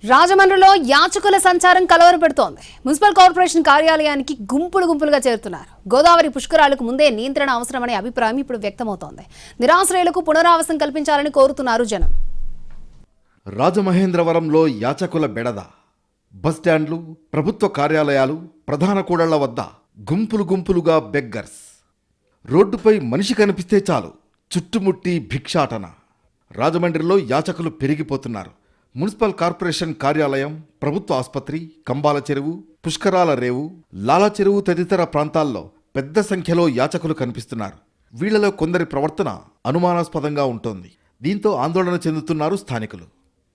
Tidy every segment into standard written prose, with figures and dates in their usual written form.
రాజమండ్రిలో యాచకుల సంచారం కలవరపెడుతోంది. Municipal corporation కార్యాలయానికి గుంపులుగా చేరుతున్నారు. గోదావరి పుష్కరాలకు ముందే నియంత్రణ అవసరమనే అభిప్రాయం ఇప్పుడు వ్యక్తమవుతోంది. నిరాశ్రయులకు పునరావాసం కల్పించాలని కోరుతున్నారు జనం. రాజమహేంద్రవరంలో యాచకుల బెడద. బస్టాండ్లు, ప్రభుత్వ కార్యాలయాలు, ప్రధాన కూడళ్ల వద్ద గుంపులుగా బెగ్గర్స్. రోడ్డుపై మనిషి కనిపిస్తే చాలు చుట్టుముట్టి భిక్షాటన. రాజమండ్రిలో యాచకులు పెరిగిపోతున్నారు. మున్సిపల్ కార్పొరేషన్ కార్యాలయం, ప్రభుత్వ ఆసుపత్రి, కంబాల చెరువు, పుష్కరాల రేవు, లాలా చెరువు తదితర ప్రాంతాల్లో పెద్ద సంఖ్యలో యాచకులు కనిపిస్తున్నారు. వీళ్లలో కొందరి ప్రవర్తన అనుమానాస్పదంగా ఉంటోంది. దీంతో ఆందోళన చెందుతున్నారు స్థానికులు.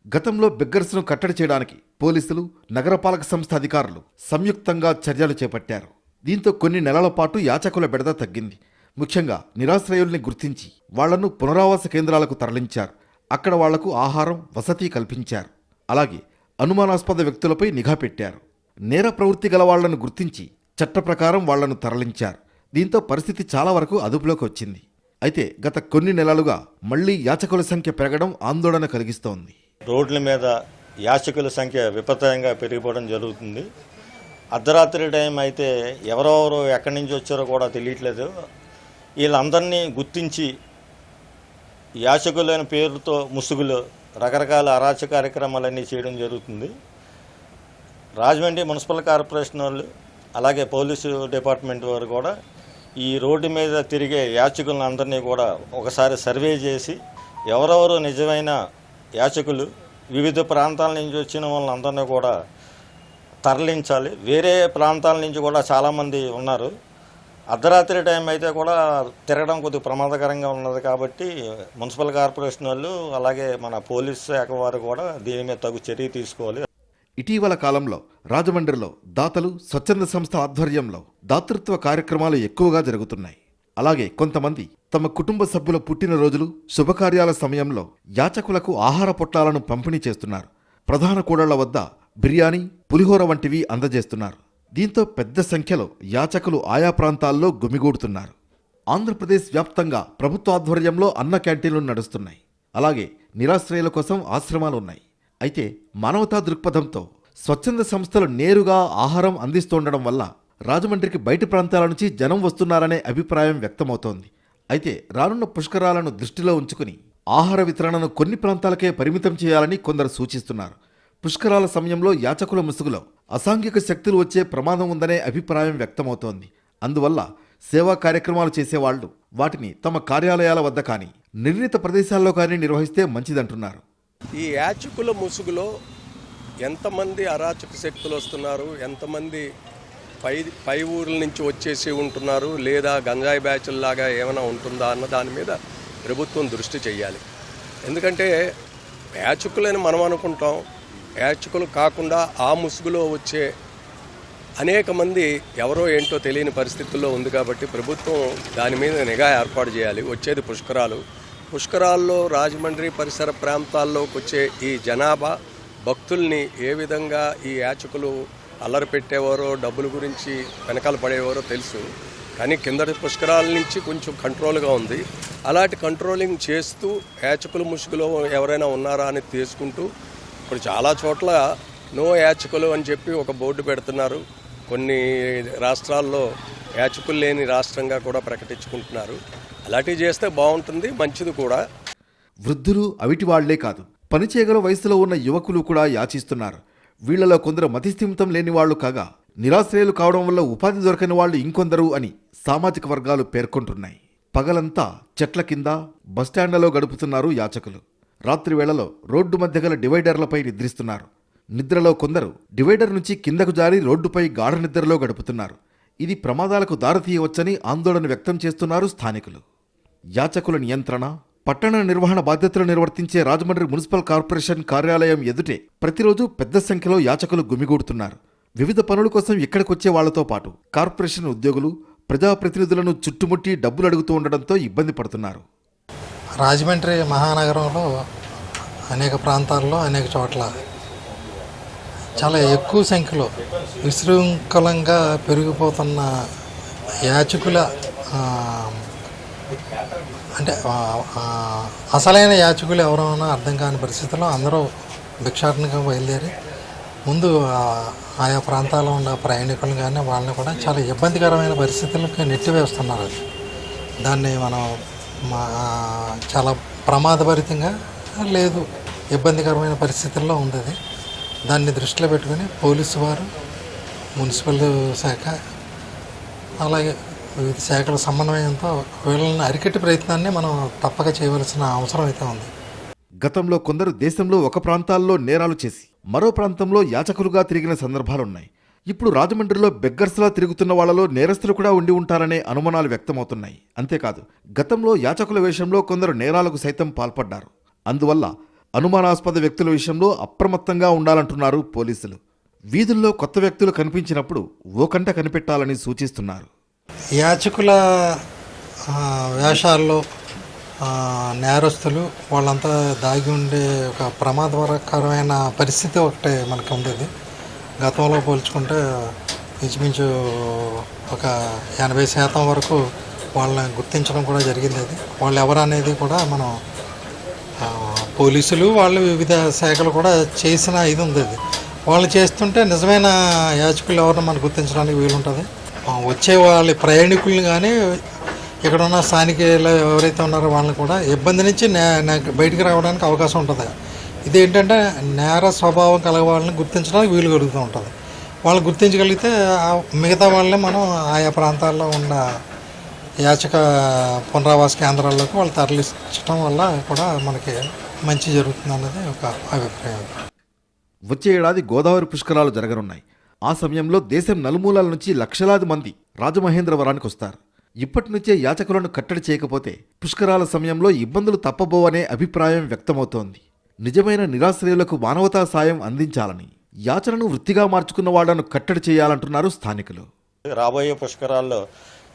గతంలో బెగ్గర్స్ను కట్టడి చేయడానికి పోలీసులు, నగరపాలక సంస్థ అధికారులు సంయుక్తంగా చర్యలు చేపట్టారు. దీంతో కొన్ని నెలల పాటు యాచకుల బెడద తగ్గింది. ముఖ్యంగా నిరాశ్రయుల్ని గుర్తించి వాళ్లను పునరావాస కేంద్రాలకు తరలించారు. అక్కడ వాళ్లకు ఆహారం, వసతి కల్పించారు. అలాగే అనుమానాస్పద వ్యక్తులపై నిఘా పెట్టారు. నేర ప్రవృత్తి గల వాళ్లను గుర్తించి చట్ట ప్రకారం వాళ్లను తరలించారు. దీంతో పరిస్థితి చాలా వరకు అదుపులోకి వచ్చింది. అయితే గత కొన్ని నెలలుగా మళ్లీ యాచకుల సంఖ్య పెరగడం ఆందోళన కలిగిస్తోంది. రోడ్ల మీద యాచకుల సంఖ్య విపరీతంగా పెరిగిపోవడం జరుగుతుంది. అర్ధరాత్రి టైం అయితే ఎవరెవరు ఎక్కడి నుంచి వచ్చారో కూడా తెలియట్లేదు. వీళ్ళందరినీ గుర్తించి యాచకులైన పేరుతో ముసుగులు, రకరకాల అరాచక కార్యక్రమాలన్నీ చేయడం జరుగుతుంది. రాజమండ్రి మున్సిపల్ కార్పొరేషన్ వాళ్ళు, అలాగే పోలీసు డిపార్ట్మెంట్ వారు కూడా ఈ రోడ్డు మీద తిరిగే యాచకులను అందరినీ కూడా ఒకసారి సర్వే చేసి ఎవరెవరు నిజమైన యాచకులు, వివిధ ప్రాంతాల నుంచి వచ్చిన వాళ్ళందరినీ కూడా తరలించాలి. వేరే ప్రాంతాల నుంచి కూడా చాలామంది ఉన్నారు. అర్ధరాత్రి టైం అయితే కూడా తిరగడం కొద్దిగా ప్రమాదకరంగా ఉన్నది. కాబట్టి మున్సిపల్ కార్పొరేషన్ వాళ్ళు, అలాగే మన పోలీస్ శాఖ వారు కూడా దీని మీద తగు చర్య తీసుకోవాలి. ఇటీవల కాలంలో రాజమండ్రిలో దాతలు, స్వచ్ఛంద సంస్థ ఆధ్వర్యంలో దాతృత్వ కార్యక్రమాలు ఎక్కువగా జరుగుతున్నాయి. అలాగే కొంతమంది తమ కుటుంబ సభ్యుల పుట్టినరోజులు, శుభకార్యాల సమయంలో యాచకులకు ఆహార పొట్లాలను పంపిణీ చేస్తున్నారు. ప్రధాన కూడళ్ల వద్ద బిర్యానీ, పులిహోర వంటివి అందజేస్తున్నారు. దీంతో పెద్ద సంఖ్యలో యాచకులు ఆయా ప్రాంతాల్లో గుమిగూడుతున్నారు. ఆంధ్రప్రదేశ్ వ్యాప్తంగా ప్రభుత్వ ఆధ్వర్యంలో అన్న క్యాంటీన్లు నడుస్తున్నాయి. అలాగే నిరాశ్రయుల కోసం ఆశ్రమాలు ఉన్నాయి. అయితే మానవతా దృక్పథంతో స్వచ్ఛంద సంస్థలు నేరుగా ఆహారం అందిస్తుండడం వల్ల రాజమండ్రికి బయటి ప్రాంతాల నుంచి జనం వస్తున్నారనే అభిప్రాయం వ్యక్తమవుతోంది. అయితే రానున్న పుష్కరాలను దృష్టిలో ఉంచుకుని ఆహార వితరణను కొన్ని ప్రాంతాలకే పరిమితం చేయాలని కొందరు సూచిస్తున్నారు. పుష్కరాల సమయంలో యాచకుల ముసుగులో అసాంఘిక శక్తులు వచ్చే ప్రమాదం ఉందనే అభిప్రాయం వ్యక్తమవుతోంది. అందువల్ల సేవా కార్యక్రమాలు చేసేవాళ్లు వాటిని తమ కార్యాలయాల వద్ద కానీ, నిర్ణీత ప్రదేశాల్లో కానీ నిర్వహిస్తే మంచిదంటున్నారు. ఈ యాచకుల ముసుగులో ఎంతమంది అరాచక శక్తులు వస్తున్నారు, ఎంతమంది పై ఊర్ల నుంచి వచ్చేసి ఉంటున్నారు, లేదా గంజాయి బ్యాచ్ల్లాగా ఏమైనా ఉంటుందా అన్న దాని మీద ప్రభుత్వం దృష్టి చెయ్యాలి. ఎందుకంటే యాచకులని మనం అనుకుంటాం, యాచకులు కాకుండా ఆ ముసుగులో వచ్చే అనేక మంది ఎవరో ఏంటో తెలియని పరిస్థితుల్లో ఉంది. కాబట్టి ప్రభుత్వం దాని మీద నిఘా ఏర్పాటు చేయాలి. వచ్చేది పుష్కరాల్లో రాజమండ్రి పరిసర ప్రాంతాల్లోకి వచ్చే ఈ జనాభా భక్తుల్ని ఏ విధంగా ఈ యాచకులు అల్లరి పెట్టేవారో, డబ్బుల గురించి వెనకాల పడేవారో తెలుసు. కానీ కిందటి పుష్కరాల నుంచి కొంచెం కంట్రోల్గా ఉంది. అలాంటి కంట్రోలింగ్ చేస్తూ యాచకుల ముసుగులో ఎవరైనా ఉన్నారా అని తీసుకుంటూ, ఇప్పుడు చాలా చోట్ల నో యాచకులు అని చెప్పి ఒక బోర్డు పెడుతున్నారు. కొన్ని రాష్ట్రాల్లో యాచకులు లేని రాష్ట్రంగా కూడా ప్రకటించుకుంటున్నారు. అలాంటివి చేస్తే బాగుంటుంది, మంచిది కూడా. వృద్ధులు అవిటి వాళ్లే కాదు, పనిచేయగల వయసులో ఉన్న యువకులు కూడా యాచిస్తున్నారు. వీళ్లలో కొందరు మతిస్థిమితం లేని వాళ్లు కాగా, నిరాశ్రయులు కావడం వల్ల ఉపాధి దొరకని వాళ్లు ఇంకొందరు అని సామాజిక వర్గాలు పేర్కొంటున్నాయి. పగలంతా చెట్ల కింద, బస్టాండ్లలో గడుపుతున్నారు యాచకులు. రాత్రి వేళలో రోడ్డు మధ్య గల డివైడర్లపై నిద్రిస్తున్నారు. నిద్రలో కొందరు డివైడర్ నుంచి కిందకు జారి రోడ్డుపై గాఢ నిద్రలో గడుపుతున్నారు. ఇది ప్రమాదాలకు దారితీయవచ్చని ఆందోళన వ్యక్తం చేస్తున్నారు స్థానికులు. యాచకుల నియంత్రణ, పట్టణ నిర్వహణ బాధ్యతలు నిర్వర్తించే రాజమండ్రి మున్సిపల్ కార్పొరేషన్ కార్యాలయం ఎదుటే ప్రతిరోజు పెద్ద సంఖ్యలో యాచకులు గుమిగూడుతున్నారు. వివిధ పనుల కోసం ఇక్కడికొచ్చే వాళ్లతో పాటు కార్పొరేషన్ ఉద్యోగులు, ప్రజాప్రతినిధులను చుట్టుముట్టి డబ్బులు అడుగుతూ ఉండడంతో ఇబ్బంది పడుతున్నారు. రాజమండ్రి మహానగరంలో అనేక ప్రాంతాల్లో, అనేక చోట్ల చాలా ఎక్కువ సంఖ్యలో విశృంఖలంగా పెరిగిపోతున్న యాచకుల అంటే అసలైన యాచకులు ఎవరైనా అర్థం కాని పరిస్థితుల్లో అందరూ భిక్షాటనగా బయలుదేరి ముందు ఆయా ప్రాంతాల్లో ఉన్న ప్రయాణికులు కానీ వాళ్ళని కూడా చాలా ఇబ్బందికరమైన పరిస్థితులకు నెట్టివేస్తున్నారు. దాన్ని మనం చాలా ప్రమాదభరితంగా లేదు, ఇబ్బందికరమైన పరిస్థితుల్లో ఉంది అది. దాన్ని దృష్టిలో పెట్టుకుని పోలీసు వారు, మున్సిపల్ శాఖ, అలాగే వివిధ శాఖల సమన్వయంతో వీళ్ళని అరికట్టే ప్రయత్నాన్ని మనం తప్పక చేయవలసిన అవసరం అయితే ఉంది. గతంలో కొందరు దేశంలో ఒక ప్రాంతాల్లో నేరాలు చేసి మరో ప్రాంతంలో యాచకులుగా తిరిగిన సందర్భాలున్నాయి. ఇప్పుడు రాజమండ్రిలో బెగ్గర్స్లా తిరుగుతున్న వాళ్లలో నేరస్తులు కూడా ఉండి ఉంటారనే అనుమానాలు వ్యక్తమవుతున్నాయి. అంతేకాదు, గతంలో యాచకుల వేషంలో కొందరు నేరాలకు సైతం పాల్పడ్డారు. అందువల్ల అనుమానాస్పద వ్యక్తుల విషయంలో అప్రమత్తంగా ఉండాలంటున్నారు పోలీసులు. వీధుల్లో కొత్త వ్యక్తులు కనిపించినప్పుడు ఓ కంట కనిపెట్టాలని సూచిస్తున్నారు. యాచకుల వేషాల్లో నేరస్తులు వాళ్ళంతా దాగి ఉండే ఒక ప్రమాదకరమైన పరిస్థితి ఒకటి మనకు ఉండేది. గతంలో పోల్చుకుంటే ఇంచుమించు ఒక 80% వరకు వాళ్ళని గుర్తించడం కూడా జరిగింది. అది వాళ్ళు ఎవరు అనేది కూడా మనం పోలీసులు వాళ్ళు వివిధ శాఖలు కూడా చేసిన ఇది ఉంది. అది వాళ్ళు చేస్తుంటే నిజమైన యాచకులు ఎవరిని మనం గుర్తించడానికి వీలుంటుంది. వచ్చే వాళ్ళ ప్రయాణికుల్ని కానీ ఇక్కడ ఉన్న స్థానికులు ఎవరైతే ఉన్నారో వాళ్ళని కూడా ఇబ్బంది నుంచి బయటికి రావడానికి అవకాశం ఉంటుంది. ఇదేంటంటే నేర స్వభావం కలగ వాళ్ళని గుర్తించడానికి వీలు కలుగుతూ ఉంటుంది. వాళ్ళని గుర్తించగలిగితే మిగతా వాళ్ళని మనం ఆయా ప్రాంతాల్లో ఉన్న యాచక పునరావాస కేంద్రాల్లోకి వాళ్ళు తరలించడం వల్ల కూడా మనకి మంచి జరుగుతుంది అన్నది ఒక అభిప్రాయం. వచ్చే ఏడాది గోదావరి పుష్కరాలు జరగనున్నాయి. ఆ సమయంలో దేశం నలుమూలల నుంచి లక్షలాది మంది రాజమహేంద్రవరానికి వస్తారు. ఇప్పటి నుంచే యాచకులను కట్టడి చేయకపోతే పుష్కరాల సమయంలో ఇబ్బందులు తప్పబోవనే అభిప్రాయం వ్యక్తమవుతోంది. నిజమైన నిరాశ్రయులకు మానవతా సాయం అందించాలని, యాచనను వృత్తిగా మార్చుకున్న వాళ్లను కట్టడి చేయాలంటున్నారు స్థానికులు. రాబోయే పుష్కరాల్లో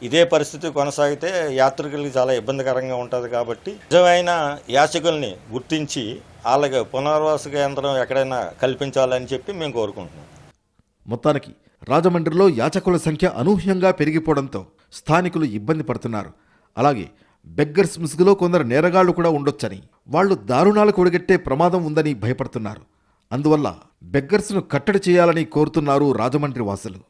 ఇదే పరిస్థితి కొనసాగితే యాత్రికులకి చాలా ఇబ్బందికరంగా ఉంటుంది. కాబట్టి నిజమైన యాచకుల్ని గుర్తించి వాళ్ళకి పునర్వాస కేంద్రం ఎక్కడైనా కల్పించాలని చెప్పి మేము కోరుకుంటున్నాం. మొత్తానికి రాజమండ్రిలో యాచకుల సంఖ్య అనూహ్యంగా పెరిగిపోవడంతో స్థానికులు ఇబ్బంది పడుతున్నారు. అలాగే బెగ్గర్స్ ముసుగులో కొందరు నేరగాళ్లు కూడా ఉండొచ్చని, వాళ్లు దారుణాలకు ఒడిగట్టే ప్రమాదం ఉందని భయపడుతున్నారు. అందువల్ల బెగ్గర్స్ను కట్టడి చేయాలని కోరుతున్నారు రాజమండ్రి వాసులు.